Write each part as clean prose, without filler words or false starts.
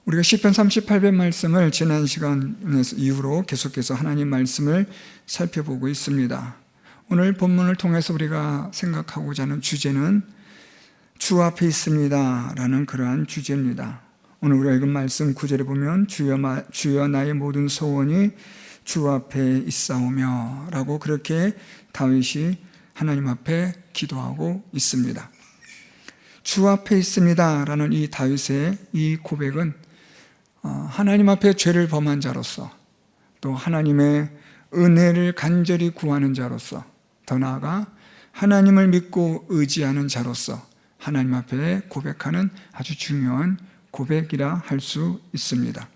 우리가 시편 38편 말씀을 지난 시간 이후로 계속해서 하나님 말씀을 살펴보고 있습니다. 오늘 본문을 통해서 우리가 생각하고자 하는 주제는 주 앞에 있습니다 라는 그러한 주제입니다. 오늘 우리가 읽은 말씀 9절에 보면 주여 나의 모든 소원이 주 앞에 있사오며 라고 그렇게 다윗이 하나님 앞에 기도하고 있습니다. 주 앞에 있습니다 라는 이 다윗의 이 고백은 하나님 앞에 죄를 범한 자로서, 또 하나님의 은혜를 간절히 구하는 자로서, 더 나아가 하나님을 믿고 의지하는 자로서 하나님 앞에 고백하는 아주 중요한 고백이라 할 수 있습니다.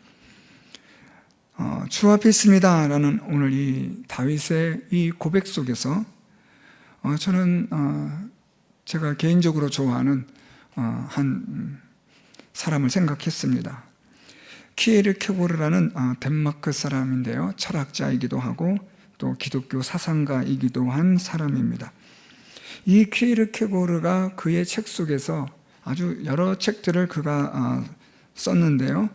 주 앞에 있습니다 라는 오늘 이 다윗의 이 고백 속에서 저는 제가 개인적으로 좋아하는 한 사람을 생각했습니다. 키에르케고르라는 덴마크 사람인데요, 철학자이기도 하고 또 기독교 사상가이기도 한 사람입니다. 이 키에르케고르가 그의 책 속에서 아주 여러 책들을 그가 썼는데요,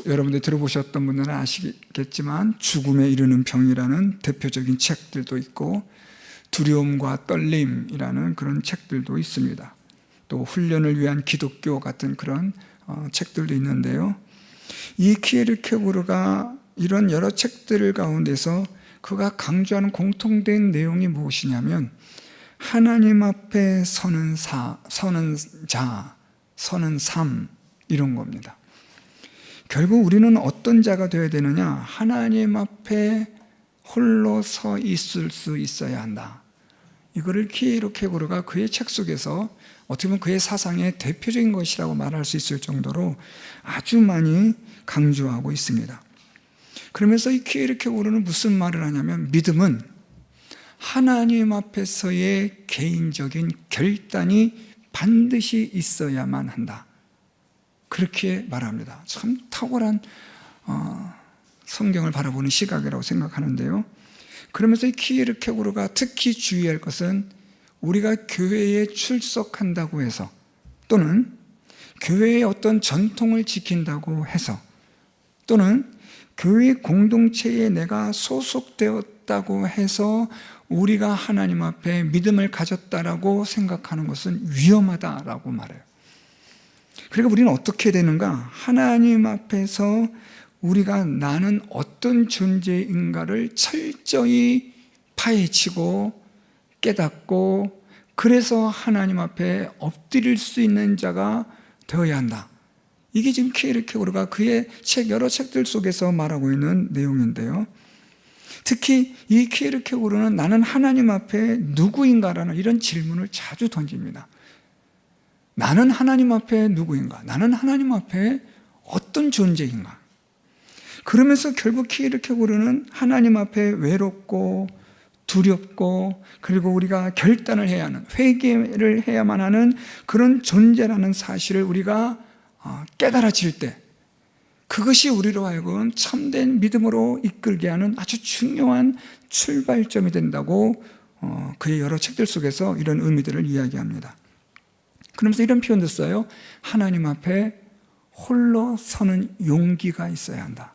여러분들 들어보셨던 분들은 아시겠지만 죽음에 이르는 병이라는 대표적인 책들도 있고, 두려움과 떨림이라는 그런 책들도 있습니다. 또 훈련을 위한 기독교 같은 그런 책들도 있는데요, 이 키에르케고르가 이런 여러 책들 가운데서 그가 강조하는 공통된 내용이 무엇이냐면 하나님 앞에 서는 삶, 이런 겁니다. 결국 우리는 어떤 자가 되어야 되느냐? 하나님 앞에 홀로 서 있을 수 있어야 한다. 이거를 키에르케고르가 그의 책 속에서 어떻게 보면 그의 사상의 대표적인 것이라고 말할 수 있을 정도로 아주 많이 강조하고 있습니다. 그러면서 이 키에르케고르는 무슨 말을 하냐면, 믿음은 하나님 앞에서의 개인적인 결단이 반드시 있어야만 한다, 그렇게 말합니다. 참 탁월한 성경을 바라보는 시각이라고 생각하는데요, 그러면서 이 키에르케고르가 특히 주의할 것은 우리가 교회에 출석한다고 해서, 또는 교회의 어떤 전통을 지킨다고 해서, 또는 교회 공동체에 내가 소속되었다고 해서 우리가 하나님 앞에 믿음을 가졌다라고 생각하는 것은 위험하다라고 말해요. 그러니까 우리는 어떻게 되는가? 하나님 앞에서 우리가 나는 어떤 존재인가를 철저히 파헤치고 깨닫고, 그래서 하나님 앞에 엎드릴 수 있는 자가 되어야 한다. 이게 지금 키에르케고르가 그의 여러 책들 속에서 말하고 있는 내용인데요, 특히 이 키에르케고르는 나는 하나님 앞에 누구인가라는 이런 질문을 자주 던집니다. 나는 하나님 앞에 누구인가? 나는 하나님 앞에 어떤 존재인가? 그러면서 결국 키에르케고르는 하나님 앞에 외롭고 두렵고, 그리고 우리가 결단을 해야 하는, 회개를 해야만 하는 그런 존재라는 사실을 우리가 깨달아질 때, 그것이 우리로 하여금 참된 믿음으로 이끌게 하는 아주 중요한 출발점이 된다고 그의 여러 책들 속에서 이런 의미들을 이야기합니다. 그러면서 이런 표현도 써요. 하나님 앞에 홀로 서는 용기가 있어야 한다.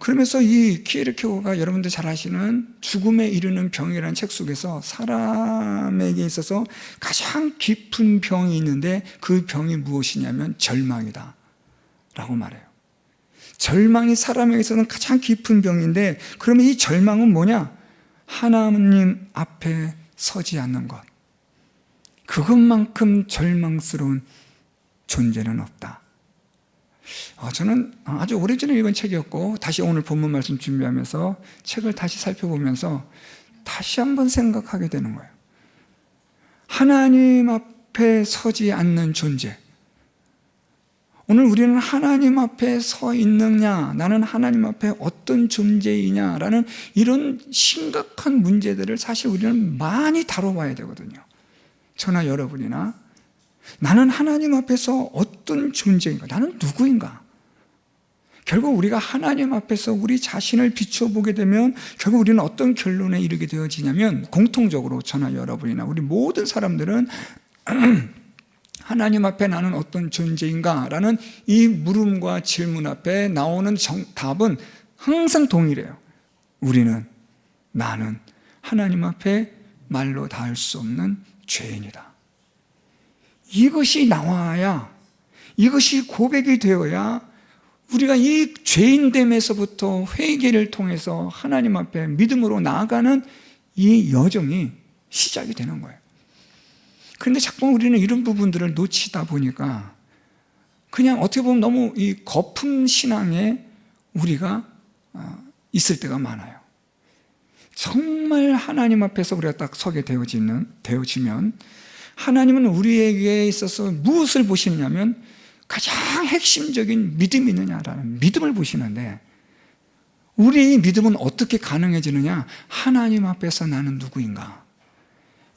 그러면서 이 키에르케고르가 여러분들 잘 아시는 죽음에 이르는 병이라는 책 속에서 사람에게 있어서 가장 깊은 병이 있는데 그 병이 무엇이냐면 절망이다 라고 말해요. 절망이 사람에게 있어서는 가장 깊은 병인데, 그러면 이 절망은 뭐냐? 하나님 앞에 서지 않는 것, 그것만큼 절망스러운 존재는 없다. 저는 아주 오래전에 읽은 책이었고, 다시 오늘 본문 말씀 준비하면서 책을 다시 살펴보면서 다시 한번 생각하게 되는 거예요. 하나님 앞에 서지 않는 존재. 오늘 우리는 하나님 앞에 서 있느냐, 나는 하나님 앞에 어떤 존재이냐라는 이런 심각한 문제들을 사실 우리는 많이 다뤄봐야 되거든요. 저나 여러분이나 나는 하나님 앞에서 어떤 존재인가? 나는 누구인가? 결국 우리가 하나님 앞에서 우리 자신을 비춰보게 되면 결국 우리는 어떤 결론에 이르게 되어지냐면, 공통적으로 저나 여러분이나 우리 모든 사람들은 하나님 앞에 나는 어떤 존재인가? 라는 이 물음과 질문 앞에 나오는 답은 항상 동일해요. 나는 하나님 앞에 말로 닿을 수 없는 죄인이다. 이것이 나와야, 이것이 고백이 되어야 우리가 이 죄인됨에서부터 회개를 통해서 하나님 앞에 믿음으로 나아가는 이 여정이 시작이 되는 거예요. 그런데 자꾸 우리는 이런 부분들을 놓치다 보니까 그냥 어떻게 보면 너무 이 거품 신앙에 우리가 있을 때가 많아요. 정말 하나님 앞에서 우리가 딱 서게 되어지면 하나님은 우리에게 있어서 무엇을 보시느냐면 가장 핵심적인 믿음이 있느냐라는 믿음을 보시는데, 우리의 믿음은 어떻게 가능해지느냐? 하나님 앞에서 나는 누구인가?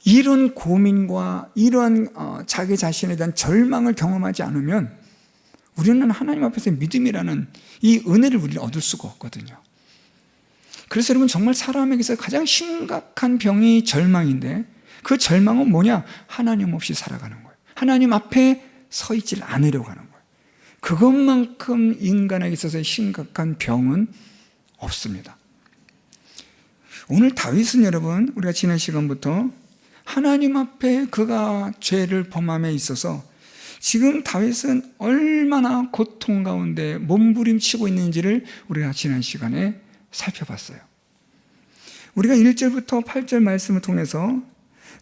이런 고민과 이러한 자기 자신에 대한 절망을 경험하지 않으면 우리는 하나님 앞에서 믿음이라는 이 은혜를 우리는 얻을 수가 없거든요. 그래서 여러분, 정말 사람에게서 가장 심각한 병이 절망인데, 그 절망은 뭐냐? 하나님 없이 살아가는 거예요. 하나님 앞에 서 있질 않으려고 하는 거예요. 그것만큼 인간에게 있어서 심각한 병은 없습니다. 오늘 다윗은 여러분, 우리가 지난 시간부터 하나님 앞에 그가 죄를 범함에 있어서 지금 다윗은 얼마나 고통 가운데 몸부림치고 있는지를 우리가 지난 시간에 살펴봤어요. 우리가 1절부터 8절 말씀을 통해서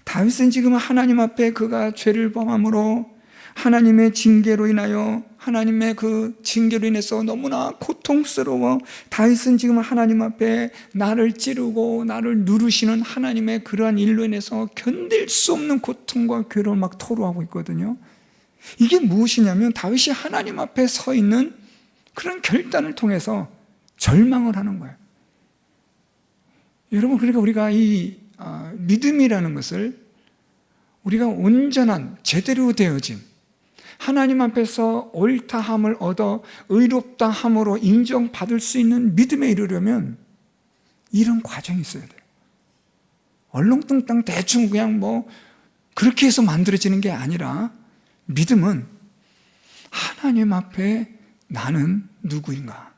다윗은 지금 하나님 앞에 그가 죄를 범함으로 하나님의 징계로 인하여, 하나님의 그 징계로 인해서 너무나 고통스러워 다윗은 지금 하나님 앞에 나를 찌르고 나를 누르시는 하나님의 그러한 일로 인해서 견딜 수 없는 고통과 괴로움을 막 토로하고 있거든요. 이게 무엇이냐면 다윗이 하나님 앞에 서 있는 그런 결단을 통해서 절망을 하는 거예요. 여러분, 그러니까 우리가 이 믿음이라는 것을 우리가 온전한 제대로 되어진 하나님 앞에서 옳다함을 얻어 의롭다함으로 인정받을 수 있는 믿음에 이르려면 이런 과정이 있어야 돼요. 얼렁뚱땅 대충 그냥 그렇게 해서 만들어지는 게 아니라, 믿음은 하나님 앞에 나는 누구인가?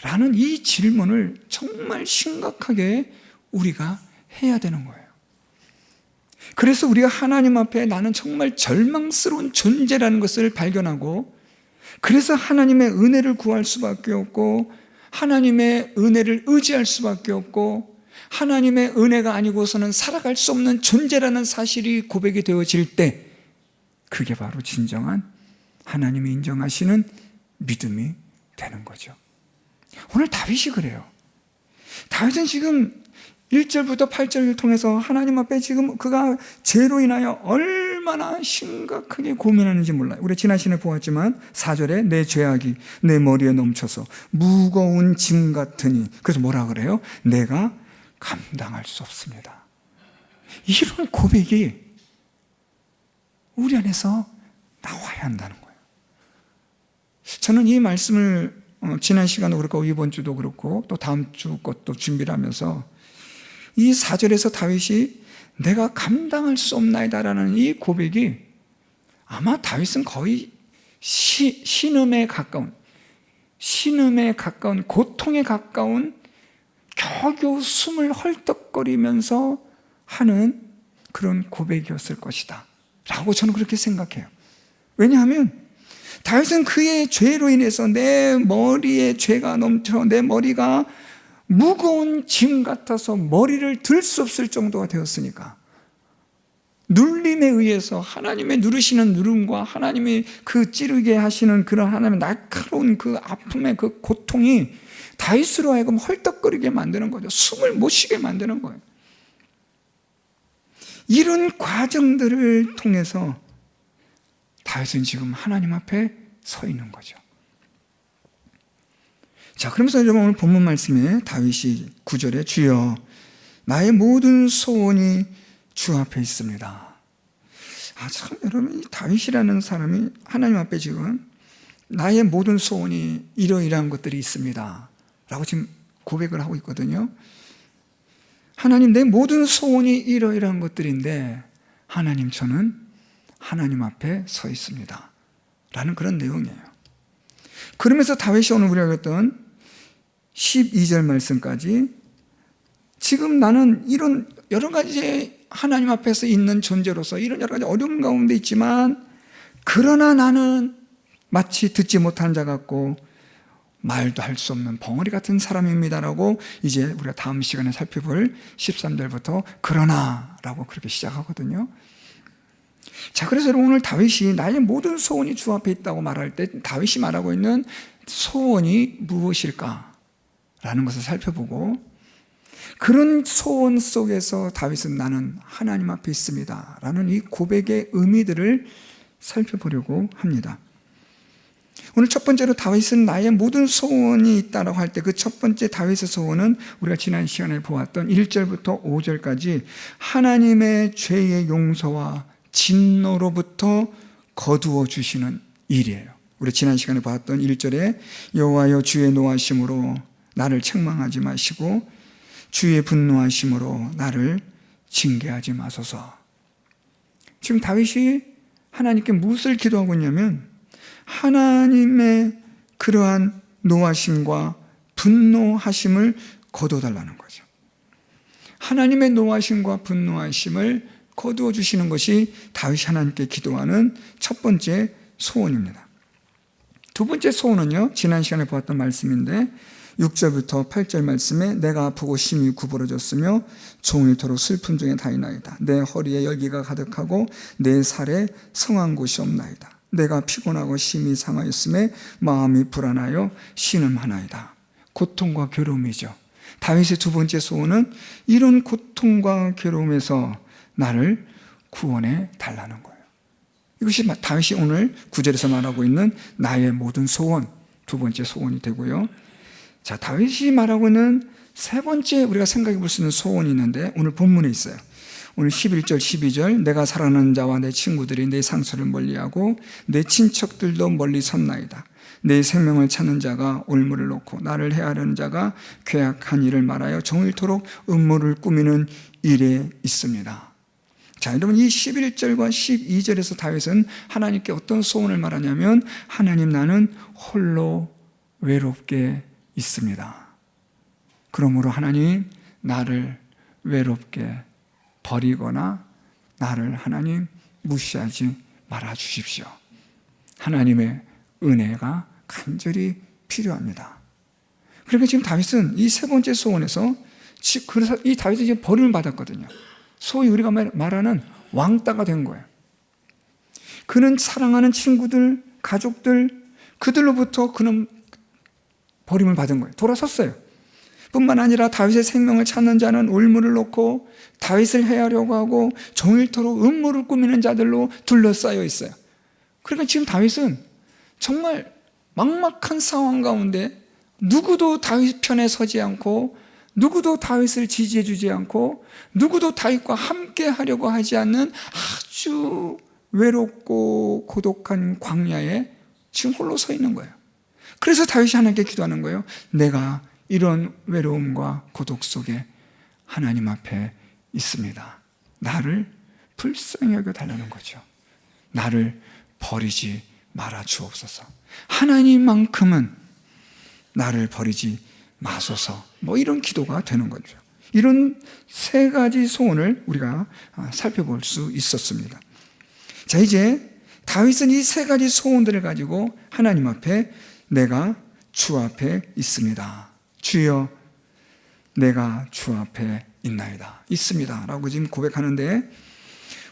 라는 이 질문을 정말 심각하게 우리가 해야 되는 거예요. 그래서 우리가 하나님 앞에 나는 정말 절망스러운 존재라는 것을 발견하고, 그래서 하나님의 은혜를 구할 수밖에 없고, 하나님의 은혜를 의지할 수밖에 없고, 하나님의 은혜가 아니고서는 살아갈 수 없는 존재라는 사실이 고백이 되어질 때, 그게 바로 진정한 하나님이 인정하시는 믿음이 되는 거죠. 오늘 다윗이 그래요. 다윗은 지금 1절부터 8절을 통해서 하나님 앞에 지금 그가 죄로 인하여 얼마나 심각하게 고민하는지 몰라요. 우리 지난 시간에 보았지만 4절에 내 죄악이 내 머리에 넘쳐서 무거운 짐 같으니, 그래서 뭐라 그래요? 내가 감당할 수 없습니다. 이런 고백이 우리 안에서 나와야 한다는 거예요. 저는 이 말씀을 지난 시간도 그렇고 이번 주도 그렇고 또 다음 주 것도 준비를 하면서 이 4절에서 다윗이 내가 감당할 수 없나이다라는 이 고백이 아마 다윗은 거의 신음에 가까운 고통에 가까운 겨우겨우 숨을 헐떡거리면서 하는 그런 고백이었을 것이다 라고 저는 그렇게 생각해요. 왜냐하면 다윗은 그의 죄로 인해서 내 머리에 죄가 넘쳐 내 머리가 무거운 짐 같아서 머리를 들 수 없을 정도가 되었으니까, 눌림에 의해서 하나님의 누르시는 누름과 하나님이 그 찌르게 하시는 그런 하나님의 날카로운 그 아픔의 그 고통이 다윗으로 하여금 헐떡거리게 만드는 거죠. 숨을 못 쉬게 만드는 거예요. 이런 과정들을 통해서 다윗은 지금 하나님 앞에 서 있는 거죠. 자, 그러면서 여러분 오늘 본문 말씀에 다윗이 9절에 주여 나의 모든 소원이 주 앞에 있습니다. 참 여러분, 이 다윗이라는 사람이 하나님 앞에 지금 나의 모든 소원이 이러이러한 것들이 있습니다 라고 지금 고백을 하고 있거든요. 하나님, 내 모든 소원이 이러이러한 것들인데 하나님, 저는 하나님 앞에 서 있습니다 라는 그런 내용이에요. 그러면서 다윗이 오늘 우리가 읽었던 12절 말씀까지 지금 나는 이런 여러 가지 하나님 앞에서 있는 존재로서 이런 여러 가지 어려움 가운데 있지만 그러나 나는 마치 듣지 못한 자 같고 말도 할 수 없는 벙어리 같은 사람입니다라고 이제 우리가 다음 시간에 살펴볼 13절부터 그러나라고 그렇게 시작하거든요. 자, 그래서 오늘 다윗이 나의 모든 소원이 주 앞에 있다고 말할 때 다윗이 말하고 있는 소원이 무엇일까? 라는 것을 살펴보고 그런 소원 속에서 다윗은 나는 하나님 앞에 있습니다 라는 이 고백의 의미들을 살펴보려고 합니다. 오늘 첫 번째로 다윗은 나의 모든 소원이 있다고 할 때 그 첫 번째 다윗의 소원은 우리가 지난 시간에 보았던 1절부터 5절까지 하나님의 죄의 용서와 진노로부터 거두어 주시는 일이에요. 우리 지난 시간에 봤던 1절에 여호와여 주의 노하심으로 나를 책망하지 마시고 주의 분노하심으로 나를 징계하지 마소서. 지금 다윗이 하나님께 무엇을 기도하고 있냐면 하나님의 그러한 노하심과 분노하심을 거둬달라는 거죠. 하나님의 노하심과 분노하심을 거두어 주시는 것이 다윗이 하나님께 기도하는 첫 번째 소원입니다. 두 번째 소원은요, 지난 시간에 보았던 말씀인데 6절부터 8절 말씀에 내가 아프고 심히 구부러졌으며 종일토록 슬픔 중에 다니나이다. 내 허리에 열기가 가득하고 내 살에 성한 곳이 없나이다. 내가 피곤하고 심히 상하였음에 마음이 불안하여 신음하나이다. 고통과 괴로움이죠. 다윗의 두 번째 소원은 이런 고통과 괴로움에서 나를 구원해 달라는 거예요. 이것이 다윗이 오늘 9절에서 말하고 있는 나의 모든 소원, 두 번째 소원이 되고요. 자, 다윗이 말하고 있는 세 번째 우리가 생각해 볼 수 있는 소원이 있는데 오늘 본문에 있어요. 오늘 11절 12절 내가 사랑하는 자와 내 친구들이 내 상처를 멀리하고 내 친척들도 멀리 섰나이다. 내 생명을 찾는 자가 올무를 놓고 나를 해하려는 자가 괴악한 일을 말하여 종일토록 음모를 꾸미는 일에 있습니다. 자, 여러분 이 11절과 12절에서 다윗은 하나님께 어떤 소원을 말하냐면 하나님 나는 홀로 외롭게 있습니다. 그러므로 하나님 나를 외롭게 버리거나 나를 하나님 무시하지 말아 주십시오. 하나님의 은혜가 간절히 필요합니다. 그러니까 지금 다윗은 이 세 번째 소원에서 그래서 이 다윗이 지금 버림을 받았거든요. 소위 우리가 말하는 왕따가 된 거예요. 그는 사랑하는 친구들, 가족들 그들로부터 그는 버림을 받은 거예요. 돌아섰어요. 뿐만 아니라 다윗의 생명을 찾는 자는 올무를 놓고 다윗을 해하려고 하고 종일토록 음모를 꾸미는 자들로 둘러싸여 있어요. 그러니까 지금 다윗은 정말 막막한 상황 가운데 누구도 다윗 편에 서지 않고 누구도 다윗을 지지해 주지 않고 누구도 다윗과 함께 하려고 하지 않는 아주 외롭고 고독한 광야에 지금 홀로 서 있는 거예요. 그래서 다윗이 하나님께 기도하는 거예요. 내가 이런 외로움과 고독 속에 하나님 앞에 있습니다. 나를 불쌍히 여겨 달라는 거죠. 나를 버리지 말아 주옵소서. 하나님만큼은 나를 버리지 마소서. 이런 기도가 되는 거죠. 이런 세 가지 소원을 우리가 살펴볼 수 있었습니다. 자, 이제 다윗은 이 세 가지 소원들을 가지고 하나님 앞에 내가 주 앞에 있습니다. 주여 내가 주 앞에 있나이다. 있습니다 라고 지금 고백하는데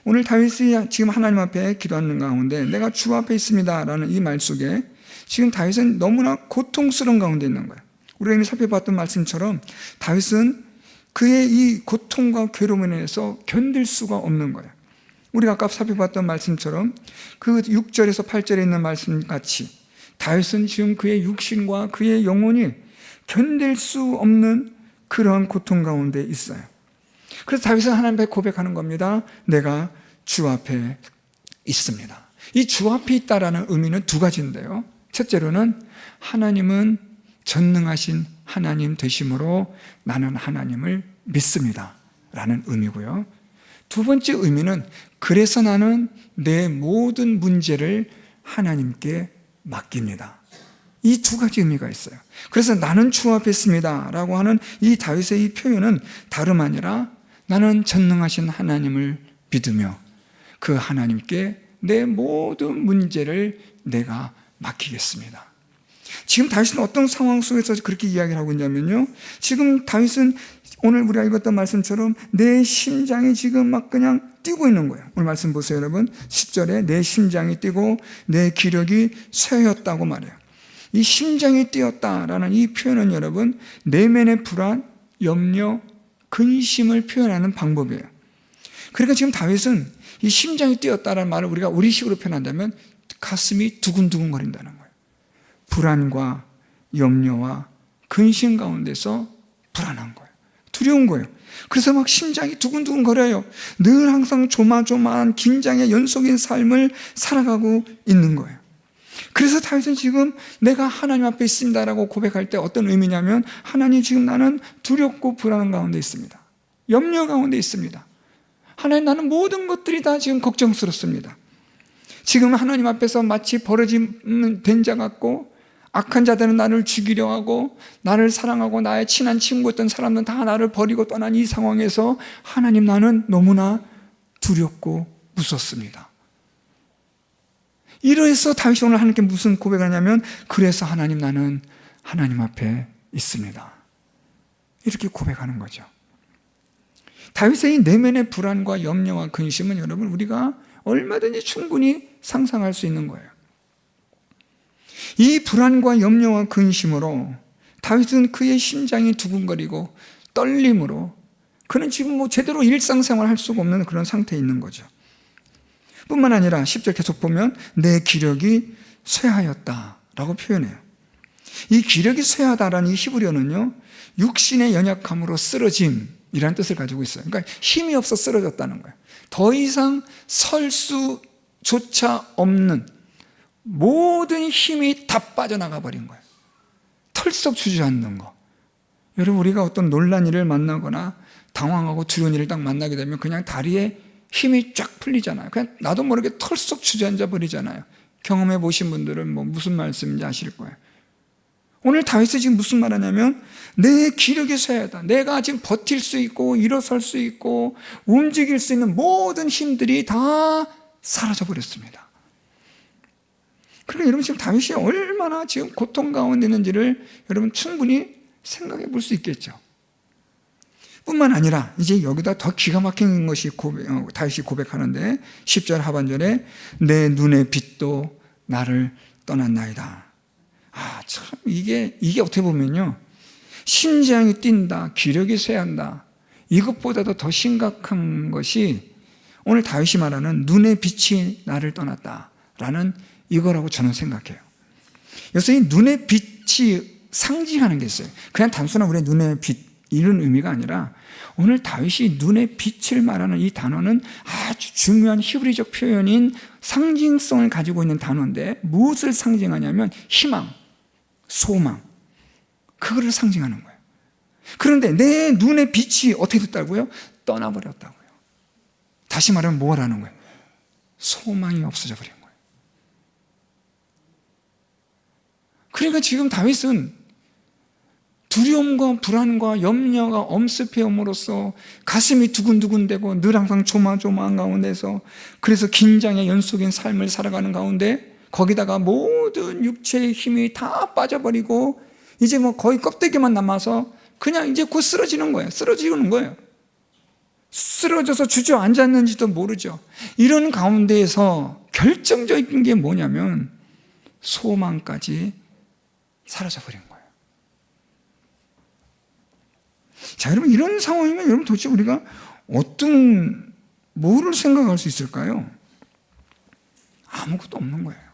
오늘 다윗이 지금 하나님 앞에 기도하는 가운데 내가 주 앞에 있습니다 라는 이 말 속에 지금 다윗은 너무나 고통스러운 가운데 있는 거예요. 우리가 이미 살펴봤던 말씀처럼 다윗은 그의 이 고통과 괴로움에 대해서 견딜 수가 없는 거예요. 우리가 아까 살펴봤던 말씀처럼 그 6절에서 8절에 있는 말씀같이 다윗은 지금 그의 육신과 그의 영혼이 견딜 수 없는 그러한 고통 가운데 있어요. 그래서 다윗은 하나님 앞에 고백하는 겁니다. 내가 주 앞에 있습니다. 이 주 앞에 있다라는 의미는 두 가지인데요. 첫째로는 하나님은 전능하신 하나님 되심으로 나는 하나님을 믿습니다 라는 의미고요. 두 번째 의미는 그래서 나는 내 모든 문제를 하나님께 맡깁니다. 이 두 가지 의미가 있어요. 그래서 나는 주 앞에 있습니다 라고 하는 이 다윗의 이 표현은 다름 아니라 나는 전능하신 하나님을 믿으며 그 하나님께 내 모든 문제를 내가 맡기겠습니다. 지금 다윗은 어떤 상황 속에서 그렇게 이야기를 하고 있냐면요, 지금 다윗은 오늘 우리가 읽었던 말씀처럼 내 심장이 지금 막 그냥 뛰고 있는 거예요. 오늘 말씀 보세요 여러분. 10절에 내 심장이 뛰고 내 기력이 쇠였다고 말해요. 이 심장이 뛰었다라는 이 표현은 여러분 내면의 불안, 염려, 근심을 표현하는 방법이에요. 그러니까 지금 다윗은 이 심장이 뛰었다라는 말을 우리가 우리식으로 표현한다면 가슴이 두근두근 거린다는 거예요. 불안과 염려와 근심 가운데서 불안한 거예요. 두려운 거예요. 그래서 막 심장이 두근두근 거려요. 늘 항상 조마조마한 긴장의 연속인 삶을 살아가고 있는 거예요. 그래서 다윗은 지금 내가 하나님 앞에 있습니다라고 고백할 때 어떤 의미냐면, 하나님 지금 나는 두렵고 불안한 가운데 있습니다. 염려 가운데 있습니다. 하나님 나는 모든 것들이 다 지금 걱정스럽습니다. 지금 하나님 앞에서 마치 버려진 된 자 같고, 악한 자들은 나를 죽이려 하고 나를 사랑하고 나의 친한 친구였던 사람들은 다 나를 버리고 떠난 이 상황에서 하나님 나는 너무나 두렵고 무섭습니다. 이래서 다윗이 오늘 하나님께 무슨 고백을 하냐면, 그래서 하나님 나는 하나님 앞에 있습니다. 이렇게 고백하는 거죠. 다윗의 이 내면의 불안과 염려와 근심은 여러분 우리가 얼마든지 충분히 상상할 수 있는 거예요. 이 불안과 염려와 근심으로 다윗은 그의 심장이 두근거리고 떨림으로 그는 지금 제대로 일상생활을 할 수가 없는 그런 상태에 있는 거죠. 뿐만 아니라 10절 계속 보면 내 기력이 쇠하였다라고 표현해요. 이 기력이 쇠하다라는 이 히브리어는요, 육신의 연약함으로 쓰러짐이라는 뜻을 가지고 있어요. 그러니까 힘이 없어 쓰러졌다는 거예요. 더 이상 설 수조차 없는 모든 힘이 다 빠져나가 버린 거예요. 털썩 주저앉는 거. 여러분 우리가 어떤 놀란 일을 만나거나 당황하고 두려운 일을 딱 만나게 되면 그냥 다리에 힘이 쫙 풀리잖아요. 그냥 나도 모르게 털썩 주저앉아 버리잖아요. 경험해 보신 분들은 무슨 말씀인지 아실 거예요. 오늘 다윗이 지금 무슨 말 하냐면, 내 기력이 쇠하다. 내가 지금 버틸 수 있고 일어설 수 있고 움직일 수 있는 모든 힘들이 다 사라져 버렸습니다. 그러니까 여러분 지금 다윗이 얼마나 지금 고통 가운데 있는지를 여러분 충분히 생각해 볼 수 있겠죠. 뿐만 아니라 이제 여기다 더 기가 막힌 것이 다윗이 고백하는데, 10절 하반절에 내 눈의 빛도 나를 떠났나이다. 참 이게 어떻게 보면요, 심장이 뛴다, 기력이 쇠한다, 이것보다도 더 심각한 것이 오늘 다윗이 말하는 눈의 빛이 나를 떠났다라는 이거라고 저는 생각해요. 그래서 이 눈의 빛이 상징하는 게 있어요. 그냥 단순한 우리의 눈의 빛 이런 의미가 아니라, 오늘 다윗이 눈의 빛을 말하는 이 단어는 아주 중요한 히브리적 표현인 상징성을 가지고 있는 단어인데, 무엇을 상징하냐면 희망, 소망, 그거를 상징하는 거예요. 그런데 내 눈의 빛이 어떻게 됐다고요? 떠나버렸다고요. 다시 말하면 뭐라는 거예요? 소망이 없어져 버린 거예요. 그러니까 지금 다윗은 두려움과 불안과 염려가 엄습해 옴으로써 가슴이 두근두근대고 늘 항상 조마조마한 가운데서, 그래서 긴장의 연속인 삶을 살아가는 가운데, 거기다가 모든 육체의 힘이 다 빠져버리고 이제 거의 껍데기만 남아서 그냥 이제 곧 쓰러지는 거예요. 쓰러지는 거예요. 쓰러져서 주저앉았는지도 모르죠. 이런 가운데에서 결정적인 게 뭐냐면 소망까지 사라져버린 거예요. 자, 여러분 이런 상황이면 여러분 도대체 우리가 뭐를 생각할 수 있을까요? 아무것도 없는 거예요.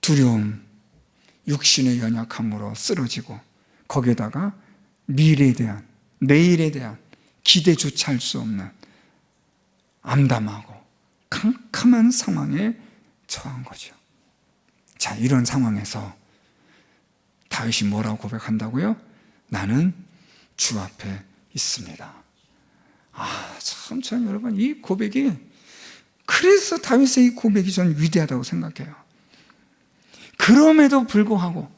두려움, 육신의 연약함으로 쓰러지고, 거기에다가 미래에 대한, 내일에 대한 기대조차 할 수 없는 암담하고 캄캄한 상황에 처한 거죠. 자, 이런 상황에서 다윗이 뭐라고 고백한다고요? 나는 주 앞에 있습니다. 전 여러분 이 고백이, 그래서 다윗의 이 고백이 저는 위대하다고 생각해요. 그럼에도 불구하고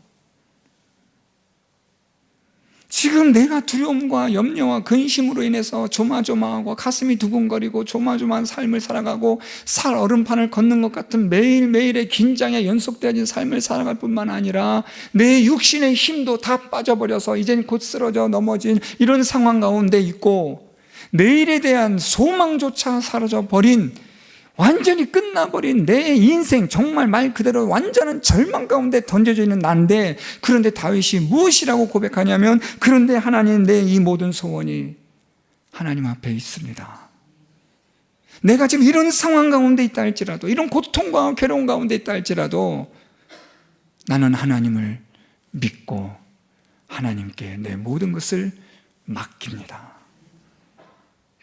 지금 내가 두려움과 염려와 근심으로 인해서 조마조마하고 가슴이 두근거리고 조마조마한 삶을 살아가고 살 얼음판을 걷는 것 같은 매일매일의 긴장에 연속되어진 삶을 살아갈 뿐만 아니라 내 육신의 힘도 다 빠져버려서 이젠 곧 쓰러져 넘어진 이런 상황 가운데 있고, 내일에 대한 소망조차 사라져버린, 완전히 끝나버린 내 인생, 정말 말 그대로 완전한 절망 가운데 던져져 있는 난데, 그런데 다윗이 무엇이라고 고백하냐면, 그런데 하나님, 내 이 모든 소원이 하나님 앞에 있습니다. 내가 지금 이런 상황 가운데 있다 할지라도, 이런 고통과 괴로움 가운데 있다 할지라도 나는 하나님을 믿고 하나님께 내 모든 것을 맡깁니다.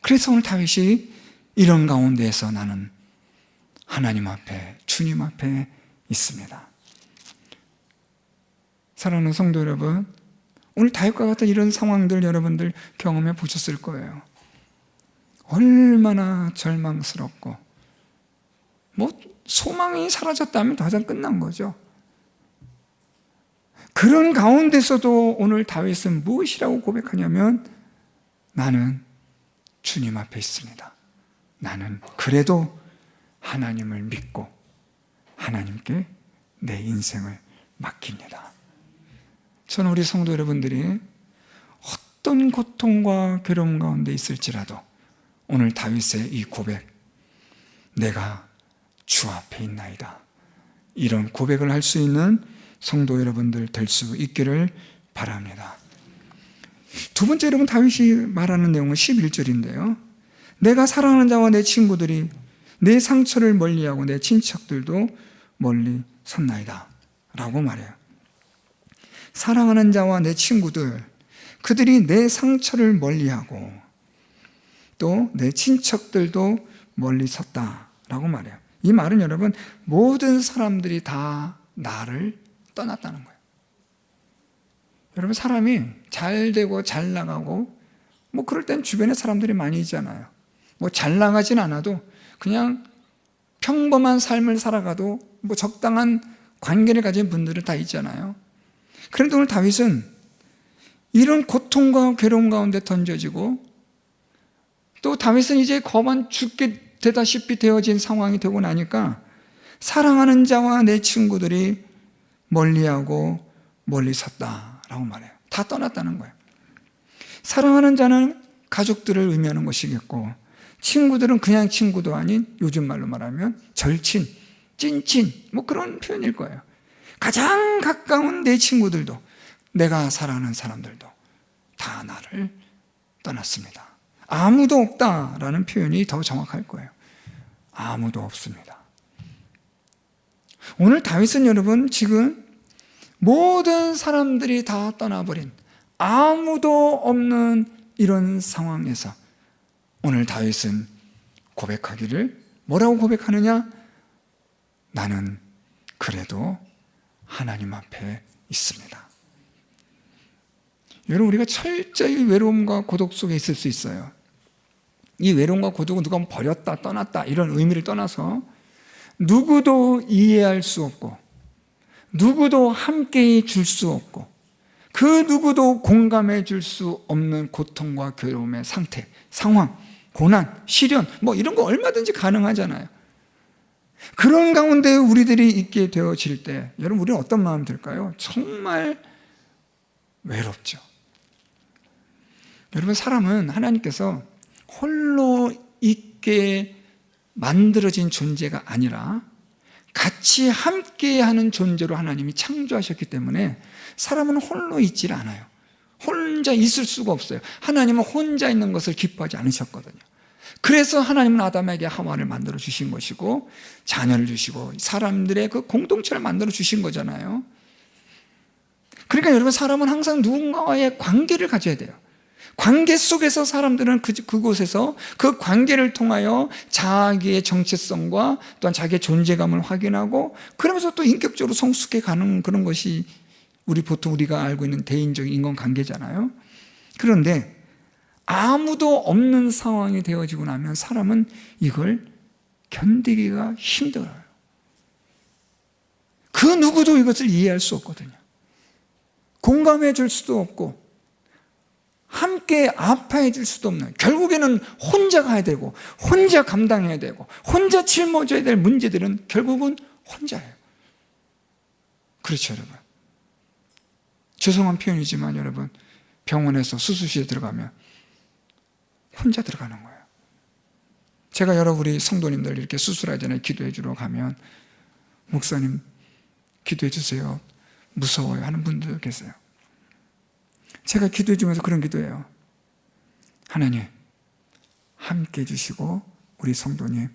그래서 오늘 다윗이 이런 가운데에서 나는 하나님 앞에, 주님 앞에 있습니다. 사랑하는 성도 여러분, 오늘 다윗과 같은 이런 상황들 여러분들 경험해 보셨을 거예요. 얼마나 절망스럽고, 소망이 사라졌다면 더 이상 끝난 거죠. 그런 가운데서도 오늘 다윗은 무엇이라고 고백하냐면, 나는 주님 앞에 있습니다. 나는 그래도 하나님을 믿고 하나님께 내 인생을 맡깁니다. 저는 우리 성도 여러분들이 어떤 고통과 괴로움 가운데 있을지라도 오늘 다윗의 이 고백, 내가 주 앞에 있나이다, 이런 고백을 할 수 있는 성도 여러분들 될 수 있기를 바랍니다. 두 번째, 여러분, 다윗이 말하는 내용은 11절인데요. 내가 사랑하는 자와 내 친구들이 내 상처를 멀리하고 내 친척들도 멀리 섰나이다 라고 말해요. 사랑하는 자와 내 친구들, 그들이 내 상처를 멀리하고 또 내 친척들도 멀리 섰다라고 말해요. 이 말은 여러분, 모든 사람들이 다 나를 떠났다는 거예요. 여러분, 사람이 잘 되고 잘 나가고 그럴 땐 주변에 사람들이 많이 있잖아요. 잘 나가진 않아도 그냥 평범한 삶을 살아가도 적당한 관계를 가진 분들은 다 있잖아요. 그런데 오늘 다윗은 이런 고통과 괴로움 가운데 던져지고, 또 다윗은 이제 거만 죽게 되다시피 되어진 상황이 되고 나니까 사랑하는 자와 내 친구들이 멀리하고 멀리 섰다라고 말해요. 다 떠났다는 거예요. 사랑하는 자는 가족들을 의미하는 것이겠고, 친구들은 그냥 친구도 아닌, 요즘 말로 말하면 절친, 찐친, 그런 표현일 거예요. 가장 가까운 내 친구들도, 내가 사랑하는 사람들도 다 나를 떠났습니다. 아무도 없다라는 표현이 더 정확할 거예요. 아무도 없습니다. 오늘 다윗은 여러분, 지금 모든 사람들이 다 떠나버린, 아무도 없는 이런 상황에서 오늘 다윗은 고백하기를, 뭐라고 고백하느냐? 나는 그래도 하나님 앞에 있습니다. 여러분, 우리가 철저히 외로움과 고독 속에 있을 수 있어요. 이 외로움과 고독은 누가 버렸다, 떠났다 이런 의미를 떠나서 누구도 이해할 수 없고, 누구도 함께 줄 수 없고, 그 누구도 공감해 줄 수 없는 고통과 괴로움의 상태, 상황, 고난, 시련, 이런 거 얼마든지 가능하잖아요. 그런 가운데 우리들이 있게 되어질 때, 여러분, 우리는 어떤 마음 들까요? 정말 외롭죠. 여러분, 사람은 하나님께서 홀로 있게 만들어진 존재가 아니라 같이 함께하는 존재로 하나님이 창조하셨기 때문에 사람은 홀로 있질 않아요. 혼자 있을 수가 없어요. 하나님은 혼자 있는 것을 기뻐하지 않으셨거든요. 그래서 하나님은 아담에게 하와를 만들어 주신 것이고, 자녀를 주시고 사람들의 그 공동체를 만들어 주신 거잖아요. 그러니까 여러분, 사람은 항상 누군가와의 관계를 가져야 돼요. 관계 속에서 사람들은 그곳에서 그 관계를 통하여 자기의 정체성과 또한 자기의 존재감을 확인하고, 그러면서 또 인격적으로 성숙해 가는 그런 것이 보통 우리가 알고 있는 대인적인 인간관계잖아요. 그런데 아무도 없는 상황이 되어지고 나면 사람은 이걸 견디기가 힘들어요. 그 누구도 이것을 이해할 수 없거든요. 공감해 줄 수도 없고 함께 아파해 줄 수도 없는, 결국에는 혼자 가야 되고 혼자 감당해야 되고 혼자 짊어져야 될 문제들은 결국은 혼자예요. 그렇죠, 여러분. 죄송한 표현이지만 여러분, 병원에서 수술실에 들어가면 혼자 들어가는 거예요. 제가 여러 우리 성도님들 이렇게 수술하기 전에 기도해 주러 가면, 목사님 기도해 주세요, 무서워요 하는 분들 계세요. 제가 기도해 주면서 그런 기도해요. 하나님 함께 해주시고 우리 성도님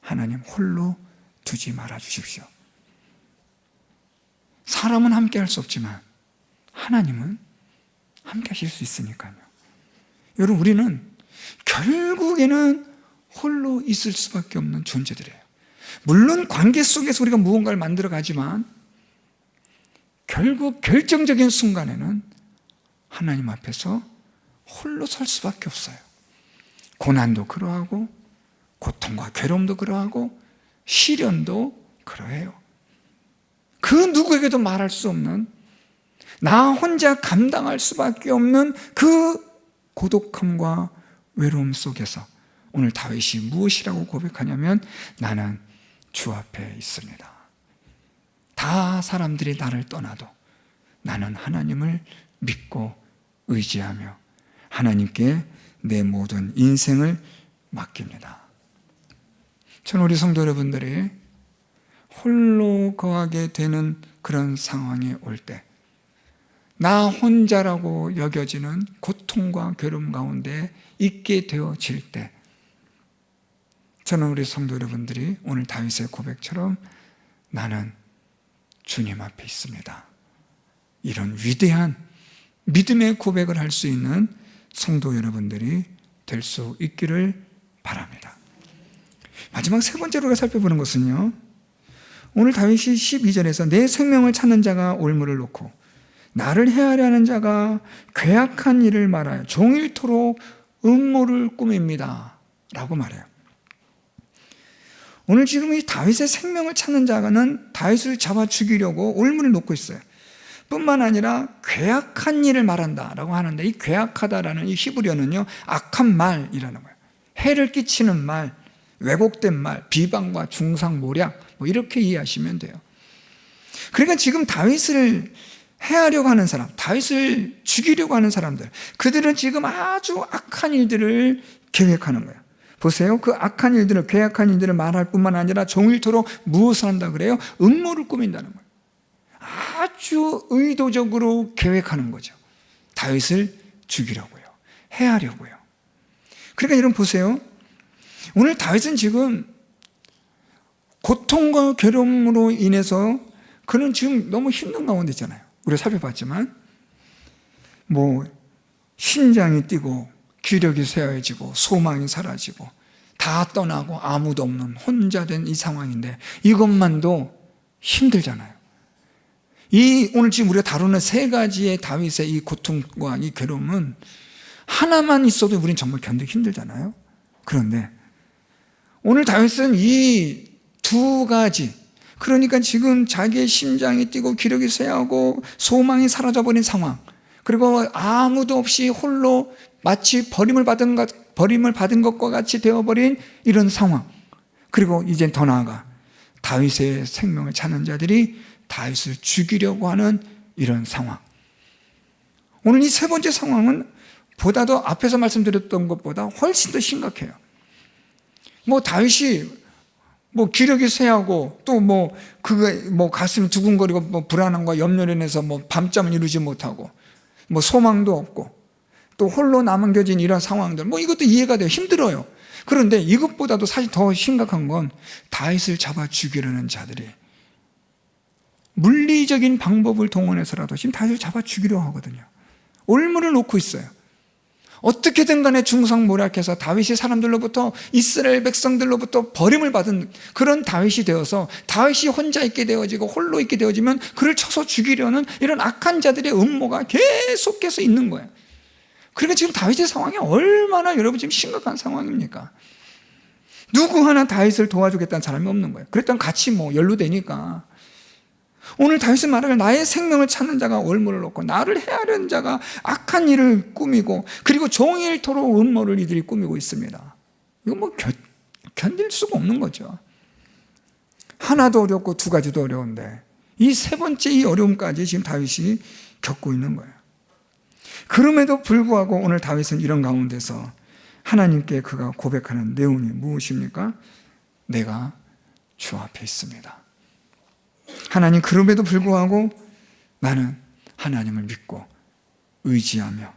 하나님 홀로 두지 말아 주십시오. 사람은 함께 할 수 없지만 하나님은 함께 하실 수 있으니까요. 여러분, 우리는 결국에는 홀로 있을 수밖에 없는 존재들이에요. 물론 관계 속에서 우리가 무언가를 만들어 가지만 결국 결정적인 순간에는 하나님 앞에서 홀로 설 수밖에 없어요. 고난도 그러하고 고통과 괴로움도 그러하고 시련도 그러해요. 그 누구에게도 말할 수 없는, 나 혼자 감당할 수밖에 없는 그 고독함과 외로움 속에서 오늘 다윗이 무엇이라고 고백하냐면, 나는 주 앞에 있습니다. 다 사람들이 나를 떠나도 나는 하나님을 믿고 의지하며 하나님께 내 모든 인생을 맡깁니다. 저는 우리 성도 여러분들이 홀로 거하게 되는 그런 상황이 올 때, 나 혼자라고 여겨지는 고통과 괴로움 가운데 있게 되어질 때, 저는 우리 성도 여러분들이 오늘 다윗의 고백처럼 나는 주님 앞에 있습니다, 이런 위대한 믿음의 고백을 할 수 있는 성도 여러분들이 될 수 있기를 바랍니다. 마지막 세 번째로 우리가 살펴보는 것은요, 오늘 다윗이 12절에서 내 생명을 찾는 자가 올무를 놓고 나를 해하려 하는 자가 괴악한 일을 말하여 종일토록 음모를 꾸밉니다 라고 말해요. 오늘 지금 이 다윗의 생명을 찾는 자는 다윗을 잡아 죽이려고 올무를 놓고 있어요. 뿐만 아니라 괴악한 일을 말한다라고 하는데, 이 괴악하다라는 이 히브리어는요, 악한 말이라는 거예요. 해를 끼치는 말, 왜곡된 말, 비방과 중상모략, 뭐 이렇게 이해하시면 돼요. 그러니까 지금 다윗을 해하려고 하는 사람, 다윗을 죽이려고 하는 사람들, 그들은 지금 아주 악한 일들을 계획하는 거예요. 보세요. 그 악한 일들을, 괴악한 일들을 말할 뿐만 아니라 종일토록 무엇을 한다 그래요? 음모를 꾸민다는 거예요. 아주 의도적으로 계획하는 거죠. 다윗을 죽이려고요, 해하려고요. 그러니까 여러분 보세요. 오늘 다윗은 지금 고통과 괴로움으로 인해서 그는 지금 너무 힘든 가운데 있잖아요. 우리가 살펴봤지만 뭐 심장이 뛰고 기력이 쇠해지고 소망이 사라지고 다 떠나고 아무도 없는 혼자 된 이 상황인데, 이것만도 힘들잖아요. 이 오늘 지금 우리가 다루는 세 가지의 다윗의 이 고통과 이 괴로움은 하나만 있어도 우리는 정말 견디기 힘들잖아요. 그런데 오늘 다윗은 이 두 가지, 그러니까 지금 자기의 심장이 뛰고 기력이 쇠하고 소망이 사라져버린 상황, 그리고 아무도 없이 홀로 마치 버림을 받은 것과 같이 되어버린 이런 상황, 그리고 이제 더 나아가 다윗의 생명을 찾는 자들이 다윗을 죽이려고 하는 이런 상황. 오늘 이 세 번째 상황은 보다도 앞에서 말씀드렸던 것보다 훨씬 더 심각해요. 뭐 다윗이 뭐 기력이 쇠하고 또 뭐 가슴이 두근거리고 뭐 불안함과 염려로 인해서 뭐 밤잠을 이루지 못하고 뭐 소망도 없고 또 홀로 남겨진 이런 상황들, 뭐 이것도 이해가 돼요. 힘들어요. 그런데 이것보다도 사실 더 심각한 건 다윗을 잡아 죽이려는 자들이 물리적인 방법을 동원해서라도 지금 다윗을 잡아 죽이려고 하거든요. 올무를 놓고 있어요. 어떻게든 간에 중상모략해서 다윗이 사람들로부터, 이스라엘 백성들로부터 버림을 받은 그런 다윗이 되어서 다윗이 혼자 있게 되어지고 홀로 있게 되어지면 그를 쳐서 죽이려는 이런 악한 자들의 음모가 계속해서 있는 거예요. 그러니까 지금 다윗의 상황이 얼마나 여러분 지금 심각한 상황입니까? 누구 하나 다윗을 도와주겠다는 사람이 없는 거예요. 그랬더니 같이 연루되니까 오늘 다윗은 말하길 나의 생명을 찾는 자가 올무를 놓고 나를 해하려는 자가 악한 일을 꾸미고 그리고 종일토록 음모를 이들이 꾸미고 있습니다. 이거 견딜 수가 없는 거죠. 하나도 어렵고 두 가지도 어려운데 이 세 번째 이 어려움까지 지금 다윗이 겪고 있는 거예요. 그럼에도 불구하고 오늘 다윗은 이런 가운데서 하나님께 그가 고백하는 내용이 무엇입니까? 내가 주 앞에 있습니다. 하나님, 그럼에도 불구하고 나는 하나님을 믿고 의지하며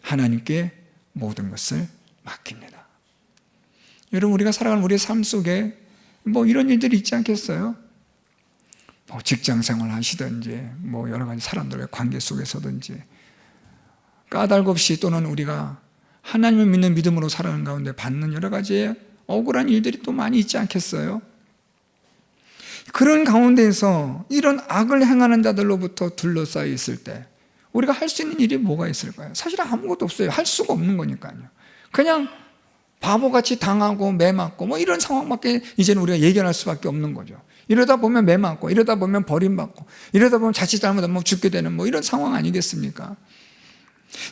하나님께 모든 것을 맡깁니다. 여러분, 우리가 살아가는 우리의 삶 속에 이런 일들이 있지 않겠어요? 직장 생활 하시든지 여러 가지 사람들의 관계 속에서든지 까닭 없이 또는 우리가 하나님을 믿는 믿음으로 살아가는 가운데 받는 여러 가지의 억울한 일들이 또 많이 있지 않겠어요? 그런 가운데에서 이런 악을 행하는 자들로부터 둘러싸여 있을 때 우리가 할 수 있는 일이 뭐가 있을까요? 사실 아무것도 없어요. 할 수가 없는 거니까요. 그냥 바보같이 당하고 매 맞고 이런 상황밖에 이제는 우리가 예견할 수밖에 없는 거죠. 이러다 보면 매 맞고 이러다 보면 버림받고 이러다 보면 자칫 잘못하면 죽게 되는 이런 상황 아니겠습니까?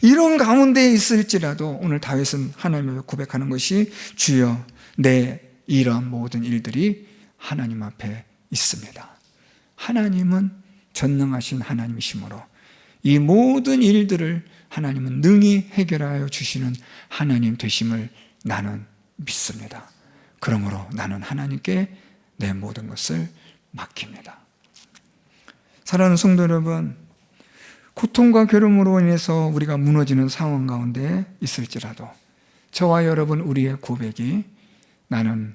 이런 가운데 있을지라도 오늘 다윗은 하나님을 고백하는 것이 주여 내 이러한 모든 일들이 하나님 앞에 있습니다. 하나님은 전능하신 하나님이시므로 이 모든 일들을 하나님은 능히 해결하여 주시는 하나님 되심을 나는 믿습니다. 그러므로 나는 하나님께 내 모든 것을 맡깁니다. 사랑하는 성도 여러분, 고통과 괴로움으로 인해서 우리가 무너지는 상황 가운데 있을지라도 저와 여러분 우리의 고백이 나는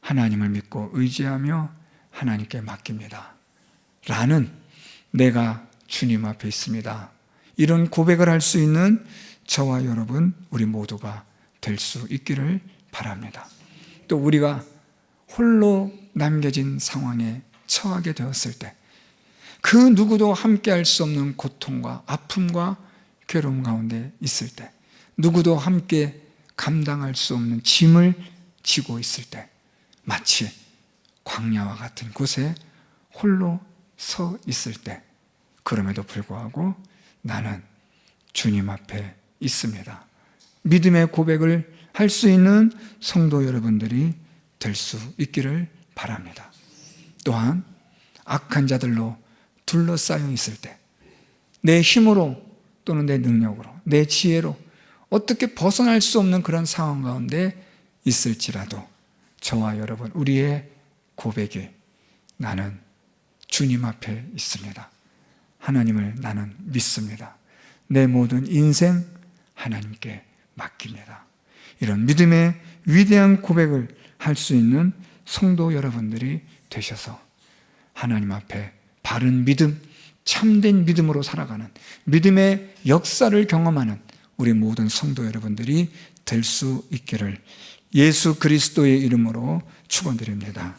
하나님을 믿고 의지하며 하나님께 맡깁니다. 라는 내가 주님 앞에 있습니다. 이런 고백을 할 수 있는 저와 여러분 우리 모두가 될 수 있기를 바랍니다. 또 우리가 홀로 남겨진 상황에 처하게 되었을 때 그 누구도 함께 할 수 없는 고통과 아픔과 괴로움 가운데 있을 때 누구도 함께 감당할 수 없는 짐을 지고 있을 때 마치 광야와 같은 곳에 홀로 서 있을 때 그럼에도 불구하고 나는 주님 앞에 있습니다. 믿음의 고백을 할 수 있는 성도 여러분들이 될 수 있기를 바랍니다. 또한 악한 자들로 둘러싸여 있을 때 내 힘으로 또는 내 능력으로 내 지혜로 어떻게 벗어날 수 없는 그런 상황 가운데 있을지라도 저와 여러분 우리의 고백이 나는 주님 앞에 있습니다. 하나님을 나는 믿습니다. 내 모든 인생 하나님께 맡깁니다. 이런 믿음의 위대한 고백을 할 수 있는 성도 여러분들이 되셔서 하나님 앞에 바른 믿음, 참된 믿음으로 살아가는 믿음의 역사를 경험하는 우리 모든 성도 여러분들이 될 수 있기를 예수 그리스도의 이름으로 축원드립니다.